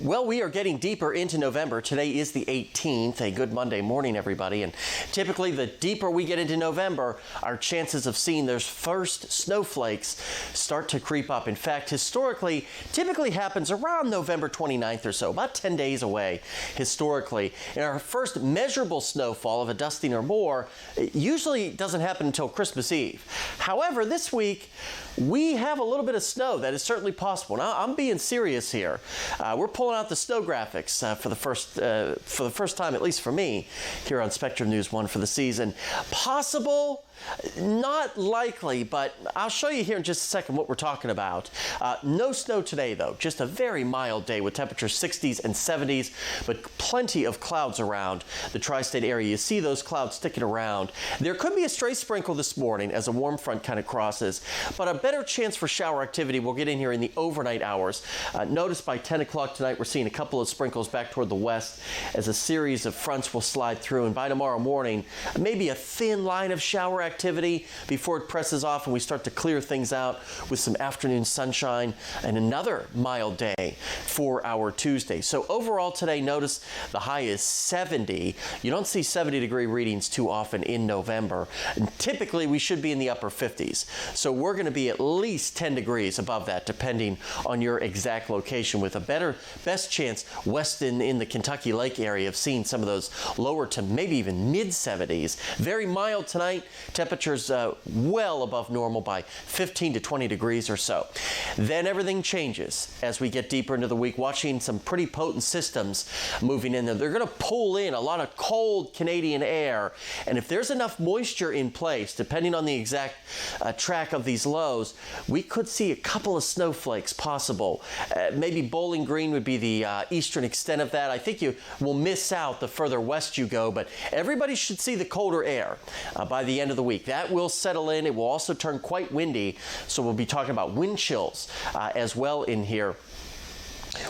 Well, we are getting deeper into November. Today is the 18th. A good Monday morning, everybody. And typically, the deeper we get into November, our chances of seeing those first snowflakes start to creep up. In fact, historically, typically happens around November 29th or so, about 10 days away historically. And our first measurable snowfall of a dusting or more usually doesn't happen until Christmas Eve. However, this week, we have a little bit of snow that is certainly possible. Now, I'm being serious here. We're pulling out the snow graphics for the first time, at least for me, here on Spectrum News 1 for the season. Possible, not likely, but I'll show you here in just a second what we're talking about. No snow today, though. Just a very mild day with temperatures 60s and 70s, but plenty of clouds around the tri-state area. You see those clouds sticking around. There could be a stray sprinkle this morning as a warm front kind of crosses, but a better chance for shower activity will get in here in the overnight hours. Notice by 10 o'clock tonight, we're seeing a couple of sprinkles back toward the west as a series of fronts will slide through. And by tomorrow morning, maybe a thin line of shower activity before it presses off and we start to clear things out with some afternoon sunshine and another mild day for our Tuesday. So overall today, notice the high is 70. You don't see 70-degree readings too often in November. And typically, we should be in the upper 50s. So we're going to be at least 10 degrees above that, depending on your exact location, with a best chance west in the Kentucky Lake area of seeing some of those lower to maybe even mid-70s. Very mild tonight. Temperatures well above normal by 15 to 20 degrees or so. Then everything changes as we get deeper into the week, watching some pretty potent systems moving in there. They're going to pull in a lot of cold Canadian air, and if there's enough moisture in place, depending on the exact track of these lows, we could see a couple of snowflakes possible. Maybe Bowling Green would be the eastern extent of that. I think you will miss out the further west you go, but everybody should see the colder air by the end of the week. That will settle in. It will also turn quite windy, so we'll be talking about wind chills as well in here.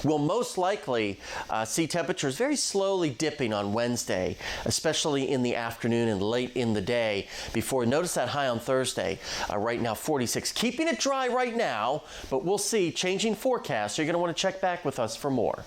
We'll most likely see temperatures very slowly dipping on Wednesday, especially in the afternoon and late in the day before. Notice that high on Thursday, right now 46. Keeping it dry right now, but we'll see changing forecasts. So you're going to want to check back with us for more.